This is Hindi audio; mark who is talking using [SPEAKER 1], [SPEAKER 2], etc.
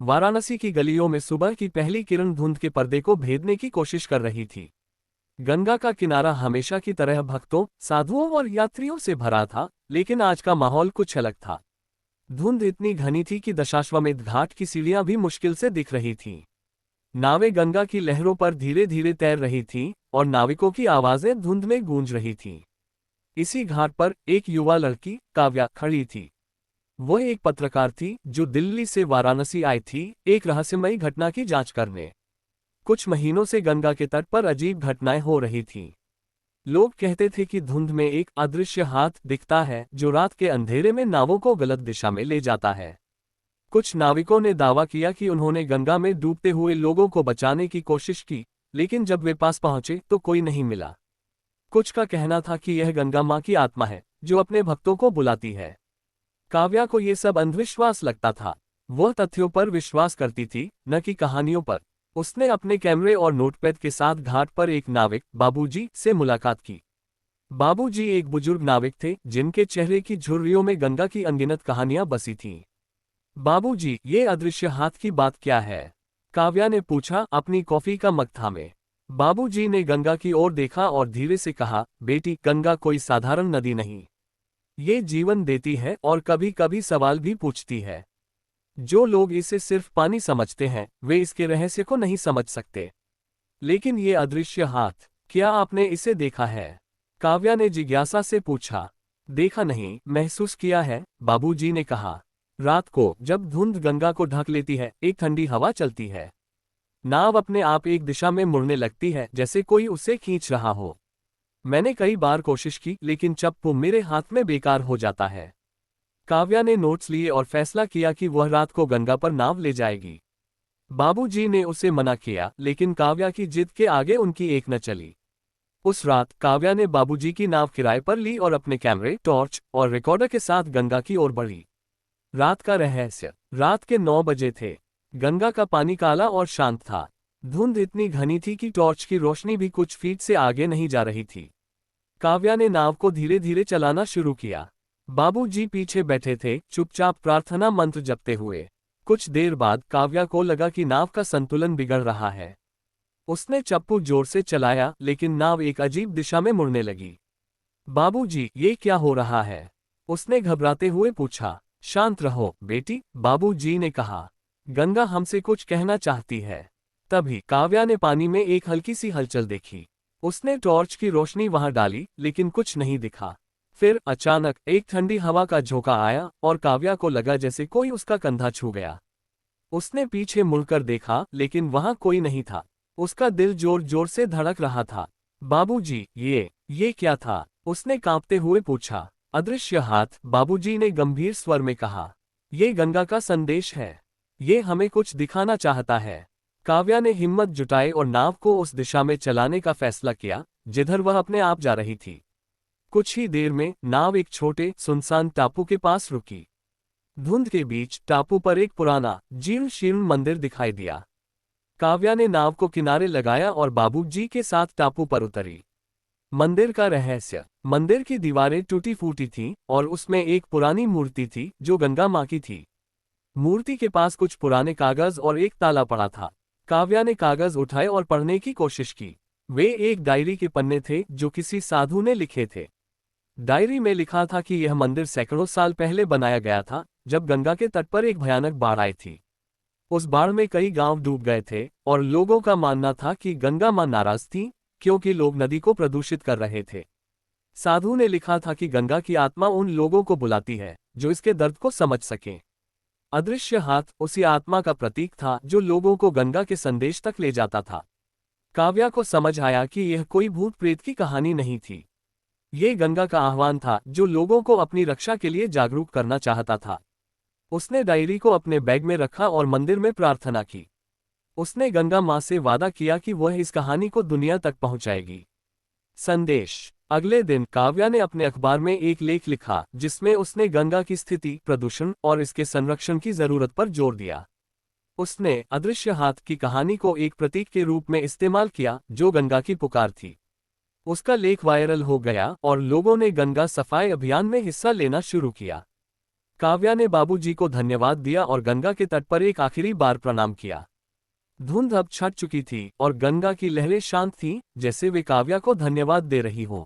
[SPEAKER 1] वाराणसी की गलियों में सुबह की पहली किरण धुंध के पर्दे को भेदने की कोशिश कर रही थी। गंगा का किनारा हमेशा की तरह भक्तों, साधुओं और यात्रियों से भरा था, लेकिन आज का माहौल कुछ अलग था। धुंध इतनी घनी थी कि दशाश्वमेध घाट की सीढ़ियां भी मुश्किल से दिख रही थीं। नावें गंगा की लहरों पर धीरे धीरे तैर रही थीं और नाविकों की आवाजें धुंध में गूंज रही थीं। इसी घाट पर एक युवा लड़की, काव्या, खड़ी थी। वह एक पत्रकार थी जो दिल्ली से वाराणसी आई थी, एक रहस्यमयी घटना की जांच करने। कुछ महीनों से गंगा के तट पर अजीब घटनाएं हो रही थीं। लोग कहते थे कि धुंध में एक अदृश्य हाथ दिखता है जो रात के अंधेरे में नावों को गलत दिशा में ले जाता है। कुछ नाविकों ने दावा किया कि उन्होंने गंगा में डूबते हुए लोगों को बचाने की कोशिश की, लेकिन जब वे पास पहुंचे तो कोई नहीं मिला। कुछ का कहना था कि यह गंगा मां की आत्मा है जो अपने भक्तों को बुलाती है। काव्या को ये सब अंधविश्वास लगता था। वह तथ्यों पर विश्वास करती थी, न कि कहानियों पर। उसने अपने कैमरे और नोटपैड के साथ घाट पर एक नाविक, बाबूजी, से मुलाकात की। बाबूजी एक बुजुर्ग नाविक थे जिनके चेहरे की झुर्रियों में गंगा की अनगिनत कहानियां बसी थीं। बाबूजी, ये अदृश्य हाथ की बात क्या है? काव्या ने पूछा, अपनी कॉफी का मग थामे। बाबूजी ने गंगा की ओर देखा और धीरे से कहा, बेटी, गंगा कोई साधारण नदी नहीं। ये जीवन देती है और कभी कभी सवाल भी पूछती है। जो लोग इसे सिर्फ पानी समझते हैं, वे इसके रहस्य को नहीं समझ सकते। लेकिन ये अदृश्य हाथ, क्या आपने इसे देखा है? काव्या ने जिज्ञासा से पूछा। देखा नहीं, महसूस किया है, बाबूजी ने कहा। रात को जब धुंध गंगा को ढक लेती है, एक ठंडी हवा चलती है। नाव अपने आप एक दिशा में मुड़ने लगती है, जैसे कोई उसे खींच रहा हो। मैंने कई बार कोशिश की, लेकिन चप्पू मेरे हाथ में बेकार हो जाता है। काव्या ने नोट्स लिए और फैसला किया कि वह रात को गंगा पर नाव ले जाएगी। बाबूजी ने उसे मना किया, लेकिन काव्या की जिद के आगे उनकी एक न चली। उस रात काव्या ने बाबूजी की नाव किराए पर ली और अपने कैमरे, टॉर्च और रिकॉर्डर के साथ गंगा की ओर बढ़ी। रात का रहस्य। रात के 9 बजे थे। गंगा का पानी काला और शांत था। धुंध इतनी घनी थी कि टॉर्च की रोशनी भी कुछ फीट से आगे नहीं जा रही थी। काव्या ने नाव को धीरे धीरे चलाना शुरू किया। बाबूजी पीछे बैठे थे, चुपचाप प्रार्थना मंत्र जपते हुए। कुछ देर बाद काव्या को लगा कि नाव का संतुलन बिगड़ रहा है। उसने चप्पू जोर से चलाया, लेकिन नाव एक अजीब दिशा में मुड़ने लगी। बाबूजी, ये क्या हो रहा है? उसने घबराते हुए पूछा। शांत रहो बेटी, बाबूजी ने कहा। गंगा हमसे कुछ कहना चाहती है। तभी काव्या ने पानी में एक हल्की सी हलचल देखी। उसने टॉर्च की रोशनी वहां डाली, लेकिन कुछ नहीं दिखा। फिर अचानक एक ठंडी हवा का झोंका आया और काव्या को लगा जैसे कोई उसका कंधा छू गया। उसने पीछे मुड़कर देखा, लेकिन वहां कोई नहीं था। उसका दिल जोर जोर से धड़क रहा था। बाबूजी, ये क्या था? उसने कांपते हुए पूछा। अदृश्य हाथ, बाबूजी ने गंभीर स्वर में कहा। ये गंगा का संदेश है। ये हमें कुछ दिखाना चाहता है। काव्या ने हिम्मत जुटाई और नाव को उस दिशा में चलाने का फैसला किया जिधर वह अपने आप जा रही थी। कुछ ही देर में नाव एक छोटे सुनसान टापू के पास रुकी। धुंध के बीच टापू पर एक पुराना जीर्ण शीर्ण मंदिर दिखाई दिया। काव्या ने नाव को किनारे लगाया और बाबूजी के साथ टापू पर उतरी। मंदिर का रहस्य। मंदिर की दीवारें टूटी फूटी थीं और उसमें एक पुरानी मूर्ति थी जो गंगा मां की थी। मूर्ति के पास कुछ पुराने कागज और एक ताला पड़ा था। काव्या ने कागज उठाए और पढ़ने की कोशिश की। वे एक डायरी के पन्ने थे जो किसी साधु ने लिखे थे। डायरी में लिखा था कि यह मंदिर सैकड़ों साल पहले बनाया गया था, जब गंगा के तट पर एक भयानक बाढ़ आई थी। उस बाढ़ में कई गांव डूब गए थे और लोगों का मानना था कि गंगा मां नाराज थी, क्योंकि लोग नदी को प्रदूषित कर रहे थे। साधु ने लिखा था कि गंगा की आत्मा उन लोगों को बुलाती है जो इसके दर्द को समझ सकें। अदृश्य हाथ उसी आत्मा का प्रतीक था जो लोगों को गंगा के संदेश तक ले जाता था। काव्या को समझ आया कि यह कोई भूत प्रेत की कहानी नहीं थी। ये गंगा का आह्वान था जो लोगों को अपनी रक्षा के लिए जागरूक करना चाहता था। उसने डायरी को अपने बैग में रखा और मंदिर में प्रार्थना की। उसने गंगा मां से वादा किया कि वह इस कहानी को दुनिया तक पहुंचाएगी। संदेश। अगले दिन काव्या ने अपने अखबार में एक लेख लिखा जिसमें उसने गंगा की स्थिति, प्रदूषण और इसके संरक्षण की जरूरत पर जोर दिया। उसने अदृश्य हाथ की कहानी को एक प्रतीक के रूप में इस्तेमाल किया जो गंगा की पुकार थी। उसका लेख वायरल हो गया और लोगों ने गंगा सफाई अभियान में हिस्सा लेना शुरू किया। काव्या ने बाबूजी को धन्यवाद दिया और गंगा के तट पर एक आखिरी बार प्रणाम किया। धुंध अब छट चुकी थी और गंगा की लहरें शांत थीं, जैसे वे काव्या को धन्यवाद दे रही हों।